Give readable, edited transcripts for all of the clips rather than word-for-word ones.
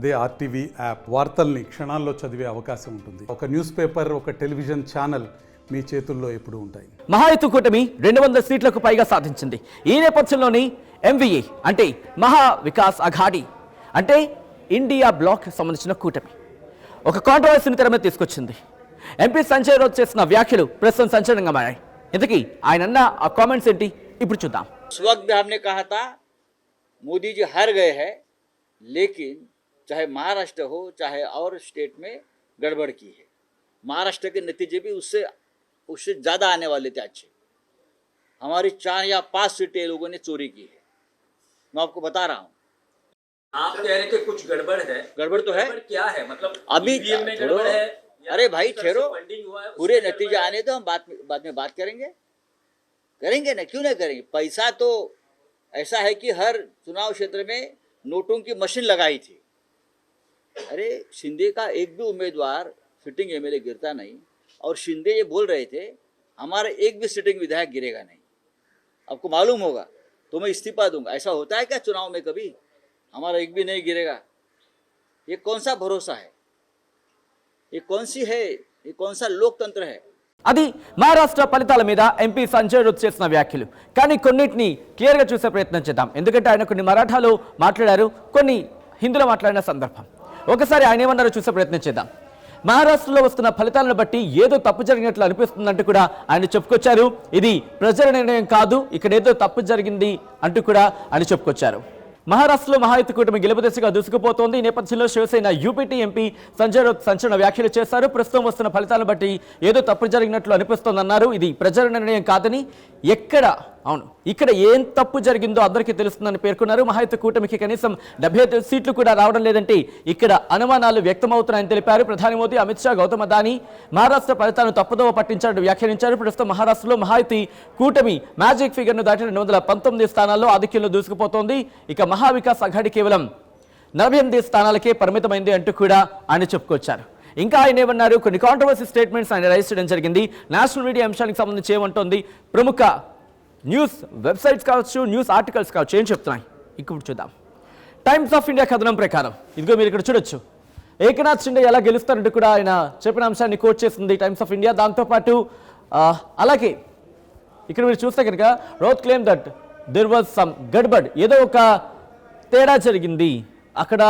అదే RTV app వార్తల్ని క్షణాల్లో చదివే అవకాశం ఉంటుంది. ఒక న్యూస్ పేపర్, ఒక టెలివిజన్ ఛానల్ మీ చేతుల్లో ఎప్పుడూ ఉంటాయి. మహాయుత్ కూటమి 200 సీట్లకు పైగా సాధించింది. ఈ నేపథ్యంలోని ఎంవీఏ అంటే మహా వికాస్ అఘాడీ అంటే ఇండియా బ్లాక్ సంబంధించిన కూటమి ఒక కాంట్రవర్సీని తెర మీద తీసుకొచ్చింది. ఎంపీ సంజయ్ రాउत చేసిన వ్యాఖ్యలు ప్రస్తుతం సంచలనంగా మారాయి. ఇంతకీ ఆయన అన్న ఆ కామెంట్స్ ఏంటి ఇప్పుడు చూద్దాం. उस वक्त भी हमने कहा था मोदी जी हार गए हैं, लेकिन चाहे महाराष्ट्र हो चाहे और स्टेट में गड़बड़ की है. महाराष्ट्र के नतीजे भी उससे ज़्यादा आने वाले थे अच्छे. हमारी 4 या 5 सीटें लोगों ने चोरी की है. मैं आपको बता रहा हूँ. आप कह रहे थे कुछ गड़बड़ है. गड़बड़ तो है. क्या है मतलब अभी में गड़बड़ है? अरे भाई ठहरो, पूरे गड़बड़ नतीजे आने तो हम बाद में बात करेंगे ना, क्यों नहीं करेंगे. पैसा तो ऐसा है कि हर चुनाव क्षेत्र में नोटों की मशीन लगाई थी. अरे शिंदे का एक भी उम्मीदवार सिटिंग एमएलए गिरता नहीं, और शिंदे ये बोल रहे थे हमारा एक भी सिटिंग विधायक गिरेगा नहीं. आपको मालूम होगा तो मैं इस्तीफा दूंगा. ऐसा होता है क्या चुनाव में कभी? हमारा एक भी नहीं गिरेगा. ये कौन सा भरोसा है? ये कौन सी है? ये कौन सा लोकतंत्र है? అది మహారాష్ట్ర ఫలితాల మీద ఎంపీ సంజయ్ రాउत చేసిన వ్యాఖ్యలు. కానీ కొన్నిటిని క్లియర్గా చూసే ప్రయత్నం చేద్దాం. ఎందుకంటే ఆయన కొన్ని మరాఠాలో మాట్లాడారు, కొన్ని హిందీలో మాట్లాడిన సందర్భం. ఒకసారి ఆయన ఏమన్నారో చూసే ప్రయత్నం చేద్దాం. మహారాష్ట్రలో వస్తున్న ఫలితాలను బట్టి ఏదో తప్పు జరిగినట్లు అనిపిస్తుందంటూ కూడా ఆయన చెప్పుకొచ్చారు. ఇది ప్రజల నిర్ణయం కాదు, ఇక్కడ ఏదో తప్పు జరిగింది అంటూ కూడా ఆయన చెప్పుకొచ్చారు. మహారాష్ట్రలో మహాయుత్ కూటమి గెలుపు దిశగా దూసుకుపోతోంది. ఈ నేపథ్యంలో శివసేన యూపీటీ ఎంపీ సంజయ్ రాउत సంచలన వ్యాఖ్యలు చేశారు. ప్రస్తుతం వస్తున్న ఫలితాలను బట్టి ఏదో తప్పు జరిగినట్లు అనిపిస్తోందన్నారు. ఇది ప్రజల నిర్ణయం కాదని, ఇక్కడ ఏం తప్పు జరిగిందో అందరికీ తెలుస్తుందని పేర్కొన్నారు. మహాయుత్ కూటమికి కనీసం 75 సీట్లు కూడా రావడం లేదంటే ఇక్కడ అనుమానాలు వ్యక్తమవుతున్నాయని తెలిపారు. ప్రధాని మోదీ, అమిత్ షా, గౌతమ్ అదానీ మహారాష్ట్ర ఫలితాలను తప్పుదోవ పట్టించారంటూ వ్యాఖ్యానించారు. ప్రస్తుతం మహారాష్ట్రలో మహాయుత్ కూటమి మ్యాజిక్ ఫిగర్ను దాటి 219 స్థానాల్లో ఆధిక్యంలో దూసుకుపోతోంది. ఇక మహా వికాస్ అఘాడీ కేవలం 48 స్థానాలకే పరిమితమైంది అంటూ కూడా ఆయన చెప్పుకొచ్చారు. ఇంకా ఆయన ఏమన్నారు, కొన్ని కాంట్రవర్సీ స్టేట్మెంట్స్ ఆయన రైజ్ చేయడం జరిగింది. నేషనల్ మీడియా అంశానికి సంబంధించి ఏమంటోంది, ప్రముఖ న్యూస్ వెబ్సైట్స్ కావచ్చు, న్యూస్ ఆర్టికల్స్ కావచ్చు, ఏం చెప్తున్నాయి ఇప్పుడు చూద్దాం. టైమ్స్ ఆఫ్ ఇండియా కథనం ప్రకారం ఇదిగో మీరు ఇక్కడ చూడొచ్చు, ఏకనాథ్ షిండే ఎలా గెలుస్తారంటూ కూడా ఆయన చెప్పిన అంశాన్ని కోట్ చేస్తుంది టైమ్స్ ఆఫ్ ఇండియా. దాంతోపాటు అలాగే ఇక్కడ మీరు చూస్తే కనుక Raut claim that there was some గడ్బడ్, ఏదో ఒక తేడా జరిగింది అక్కడ,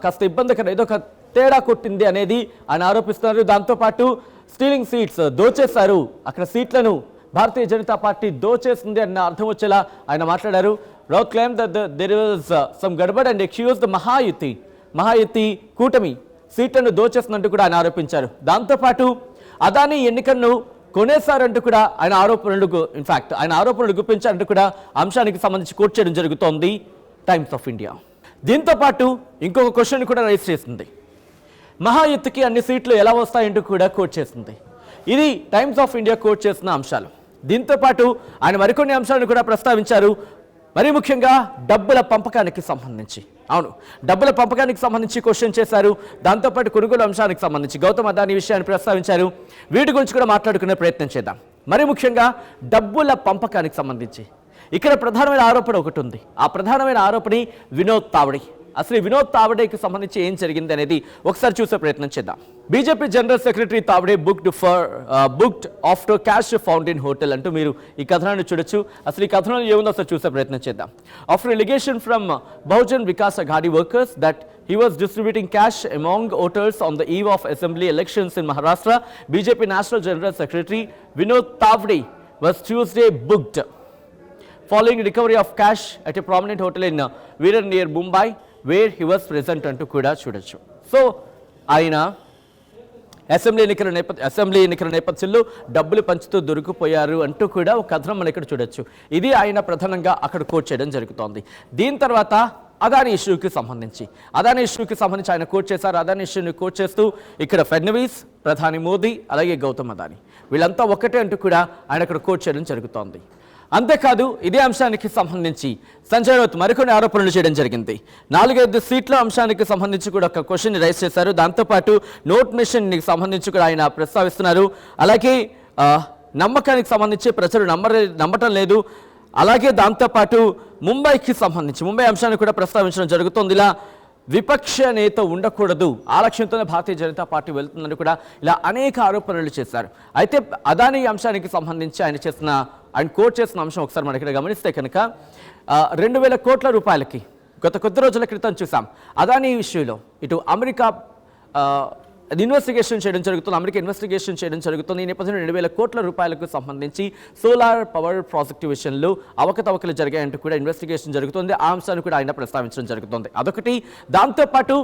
కాస్త ఇబ్బందికర ఏదో ఒక తేడా కొట్టింది అనేది ఆయన ఆరోపిస్తున్నారు. దాంతోపాటు స్టీలింగ్ సీట్స్, దోచేశారు, అక్కడ సీట్లను భారతీయ జనతా పార్టీ దోచేస్తుంది అన్న అర్థం వచ్చేలా ఆయన మాట్లాడారు. Raut claim that there was some గడ్బడ్ అండ్ అక్యూజ్డ్ మహాయుతి కూటమి సీట్లను దోచేస్తుందంటూ కూడా ఆయన ఆరోపించారు. దాంతోపాటు అదానీ ఎన్నికలను కొనేశారంటూ కూడా ఆయన ఆరోపణలు గుప్పించారంటూ కూడా అంశానికి సంబంధించి కోట్ చేయడం జరుగుతోంది టైమ్స్ ఆఫ్ ఇండియా. దీంతో పాటు ఇంకొక క్వశ్చన్ కూడా రైజ్ చేసింది, మహాయుత్కి అన్ని సీట్లు ఎలా వస్తాయంటూ కూడా కోట్ చేసింది. ఇది టైమ్స్ ఆఫ్ ఇండియా కోట్ చేసిన అంశాలు. దీంతో పాటు ఆయన మరికొన్ని అంశాలను కూడా ప్రస్తావించారు. మరీ ముఖ్యంగా డబ్బుల పంపకానికి సంబంధించి క్వశ్చన్ చేశారు. దాంతోపాటు కొనుగోలు అంశానికి సంబంధించి గౌతమ్ అదానీ విషయాన్ని ప్రస్తావించారు. వీటి గురించి కూడా మాట్లాడుకునే ప్రయత్నం చేద్దాం. మరీ ముఖ్యంగా డబ్బుల పంపకానికి సంబంధించి ఇక్కడ ప్రధానమైన ఆరోపణ ఒకటి ఉంది. ఆ ప్రధానమైన ఆరోపణ వినోద్ తావడే. అసలు వినోద్ తావడేకి సంబంధించి ఏం జరిగింది అనేది ఒకసారి చూసే ప్రయత్నం చేద్దాం. BJP general secretary Tawde booked after cash found in hotel అంటూ మీరు ఈ కథనాన్ని చూడొచ్చు. అసలు ఈ కథనంలో ఏముందో ఒకసారి చూసే ప్రయత్నం చేద్దాం. After allegation from Bahujan Vikas Aghadi workers that he was distributing cash among voters on the eve of assembly elections in Maharashtra, BJP National General Secretary Vinod Tavade was Tuesday booked following recovery of cash at a prominent hotel in Virar near Mumbai, where he was present అంటూ కూడా చూడొచ్చు. So ఆయన assembly ఎన్నికల నేపథ్యంలో డబ్బులు పంచుతూ దొరికిపోయారు అంటూ కూడా ఒక కథనం మనం ఇక్కడ చూడొచ్చు. ఇది ఆయన ప్రధానంగా అక్కడ కోట్ చేయడం జరుగుతోంది. దీని తర్వాత అదానీ ఇష్యూకి సంబంధించి ఆయన కోట్ చేశారు. అదానీ ఇష్యూని కోట్ చేస్తూ ఇక్కడ ఫడ్నవీస్, ప్రధాని మోదీ, అలాగే గౌతమ్ అదానీ వీళ్ళంతా ఒకటే అంటూ కూడా ఆయన అక్కడ కోట్ చేయడం జరుగుతోంది. అంతేకాదు ఇదే అంశానికి సంబంధించి సంజయ్ రాउत మరికొన్ని ఆరోపణలు చేయడం జరిగింది. 4-5 సీట్ల అంశానికి సంబంధించి కూడా ఒక క్వశ్చన్ రైజ్ చేశారు. దాంతోపాటు నోట్ మిషన్కి సంబంధించి కూడా ఆయన ప్రస్తావిస్తున్నారు. అలాగే నమ్మకానికి సంబంధించి ప్రజలు నమ్మటం లేదు. అలాగే దాంతోపాటు ముంబై అంశాన్ని కూడా ప్రస్తావించడం జరుగుతుంది. ఇలా విపక్ష నేత ఉండకూడదు, ఆ లక్ష్యంతోనే భారతీయ జనతా పార్టీ వెళ్తుందని కూడా ఇలా అనేక ఆరోపణలు చేశారు. అయితే అదానీ అంశానికి సంబంధించి ఆయన కోట్ చేసిన అంశం ఒకసారి మనం ఇక్కడ గమనిస్తే కనుక 2,000 కోట్ల రూపాయలకి గత కొద్ది రోజుల క్రితం చూసాం. అదానీ విషయంలో ఇటు అమెరికా ఇన్వెస్టిగేషన్ చేయడం జరుగుతుంది, అమెరికా ఇన్వెస్టిగేషన్ చేయడం జరుగుతుంది. ఈ నేపథ్యంలో 2,000 కోట్ల రూపాయలకు సంబంధించి సోలార్ పవర్ ప్రాజెక్టు విషయంలో అవకతవకలు జరిగాయంటూ కూడా ఇన్వెస్టిగేషన్ జరుగుతుంది. ఆ అంశాన్ని కూడా ఆయన ప్రస్తావించడం జరుగుతుంది. అదొకటి. దాంతోపాటు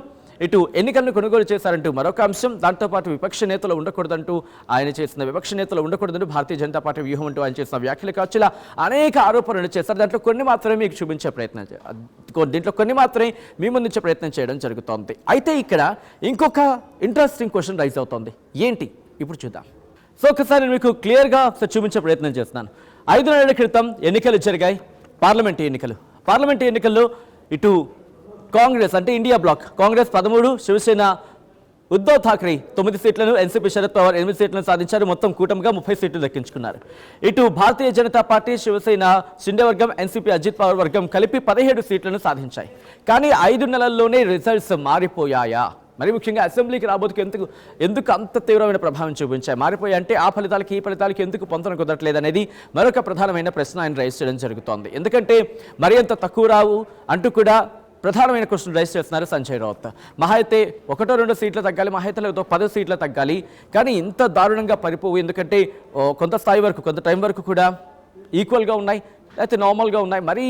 ఇటు ఎన్నికలను కొనుగోలు చేశారంటూ మరొక అంశం, దాంతోపాటు విపక్ష నేతలు ఉండకూడదంటూ ఆయన చేసిన విపక్ష నేతలు ఉండకూడదంటూ భారతీయ జనతా పార్టీ వ్యూహం అంటూ ఆయన చేసిన వ్యాఖ్యలు కావచ్చు, ఇలా అనేక ఆరోపణలు చేశారు. దాంట్లో కొన్ని మాత్రమే మీకు చూపించే ప్రయత్నం దీంట్లో కొన్ని మాత్రమే మీ ముందుంచే ప్రయత్నం చేయడం జరుగుతోంది. అయితే ఇక్కడ ఇంకొక ఇంట్రెస్టింగ్ క్వశ్చన్ రైజ్ అవుతోంది. ఏంటి ఇప్పుడు చూద్దాం. సో ఒకసారి నేను మీకు క్లియర్గా చూపించే ప్రయత్నం చేస్తున్నాను. 5 నెలల క్రితం ఎన్నికలు జరిగాయి, పార్లమెంట్ ఎన్నికల్లో ఇటు కాంగ్రెస్ అంటే ఇండియా బ్లాక్, కాంగ్రెస్ 13, శివసేన ఉద్ధవ్ ఠాక్రే 9 సీట్లను, ఎన్సీపీ శరద్ పవార్ 8 సీట్లను సాధించారు. మొత్తం కూటమిగా 30 సీట్లు దక్కించుకున్నారు. ఇటు భారతీయ జనతా పార్టీ, శివసేన షిండే వర్గం, ఎన్సీపీ అజిత్ పవార్ వర్గం కలిపి 17 సీట్లను సాధించాయి. కానీ 5 నెలల్లోనే రిజల్ట్స్ మారిపోయాయా? మరి ముఖ్యంగా అసెంబ్లీకి రాబోతుకు ఎందుకు అంత తీవ్రమైన ప్రభావం చూపించాయి? మారిపోయాయి అంటే ఆ ఫలితాలకి ఈ ఫలితాలకి ఎందుకు పొంతన కుదరట్లేదు అనేది మరొక ప్రధానమైన ప్రశ్న ఆయన రైజ్ చేయడం జరుగుతోంది. ఎందుకంటే మరి అంత తక్కువ రావు అంటూ కూడా ప్రధానమైన క్వశ్చన్ రైజ్ చేస్తున్నారు సంజయ్ రావుత్. మహా అయితే 1-2 సీట్లు తగ్గాలి, మహా అయితే 10 సీట్లు తగ్గాలి, కానీ ఇంత దారుణంగా పడిపోవు. ఎందుకంటే కొంత స్థాయి వరకు, కొంత టైం వరకు కూడా ఈక్వల్గా ఉన్నాయి, అయితే నార్మల్గా ఉన్నాయి, మరీ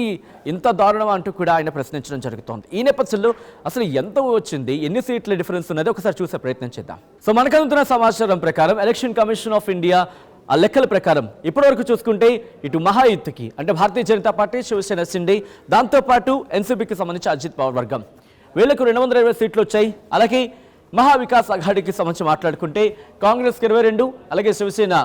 ఇంత దారుణం అంటూ కూడా ఆయన ప్రశ్నించడం జరుగుతోంది. ఈ నేపథ్యంలో అసలు ఎంత వచ్చింది, ఎన్ని సీట్ల డిఫరెన్స్ ఉన్నది ఒకసారి చూసే ప్రయత్నం చేద్దాం. సో మనకు అందుతున్న సమాచారం ప్రకారం ఎలక్షన్ కమిషన్ ఆఫ్ ఇండియా ఆ లెక్కల ప్రకారం ఇప్పటివరకు చూసుకుంటే ఇటు మహాయుత్కి అంటే భారతీయ జనతా పార్టీ, శివసేన షిండే, దాంతోపాటు ఎన్సీపీకి సంబంధించి అజిత్ పవార్ వర్గం వీళ్లకు 220 సీట్లు వచ్చాయి. అలాగే మహావికాస్ అఘాడీకి సంబంధించి మాట్లాడుకుంటే కాంగ్రెస్కి 22, అలాగే శివసేన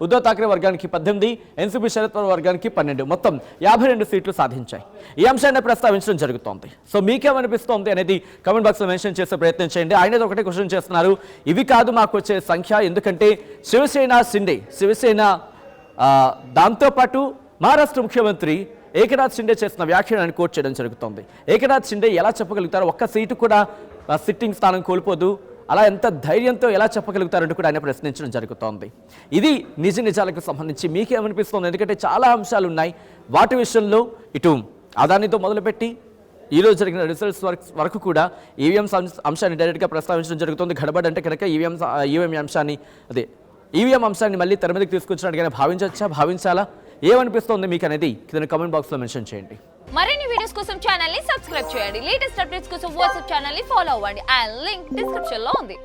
ఉద్ధవ్ ఠాక్రే వర్గానికి 18, ఎన్సీపీ శరద్ పవార్ వర్గానికి 12, మొత్తం 52 సీట్లు సాధించాయి. ఈ అంశాన్ని ప్రస్తావించడం జరుగుతోంది. సో మీకేమనిపిస్తోంది అనేది కామెంట్ బాక్స్లో మెన్షన్ చేసే ప్రయత్నం చేయండి. ఆయన ఒకటే క్వశ్చన్ చేస్తున్నారు, ఇవి కాదు మాకు వచ్చే సంఖ్య, ఎందుకంటే శివసేన దాంతోపాటు మహారాష్ట్ర ముఖ్యమంత్రి ఏకనాథ్ షిండే చేసిన వ్యాఖ్యలను కోట్ చేయడం జరుగుతోంది. ఏకనాథ్ షిండే ఎలా చెప్పగలుగుతారో, ఒక్క సీటు కూడా సిట్టింగ్ స్థానం కోల్పోదు, అలా ఎంత ధైర్యంతో ఎలా చెప్పగలుగుతారంటూ కూడా ఆయన ప్రశ్నించడం జరుగుతోంది. ఇది నిజాలకు సంబంధించి మీకేమనిపిస్తుంది? ఎందుకంటే చాలా అంశాలు ఉన్నాయి. వాటి విషయంలో ఇటు అదానితో మొదలుపెట్టి ఈరోజు జరిగిన రిజల్ట్స్ వరకు కూడా ఈవీఎం అంశాన్ని డైరెక్ట్గా ప్రస్తావించడం జరుగుతుంది. గడబడ్ అంటే కనుక ఈవీఎం అంశాన్ని మళ్ళీ తెర మీదకి తీసుకొచ్చినట్టుగానే భావించాలా, ఏమనిపిస్తోంది మీకు అనేది కింద కామెంట్ బాక్స్లో మెన్షన్ చేయండి. మరిన్ని వీడియోస్ కోసం ఛానల్ ని సబ్స్క్రైబ్ చేయండి. లేటెస్ట్ అప్డేట్స్ కోసం వాట్సాప్ ఛానల్ ని ఫాలో అవ్వండి. అండ్ లింక్ డిస్క్రిప్షన్ లో ఉంది.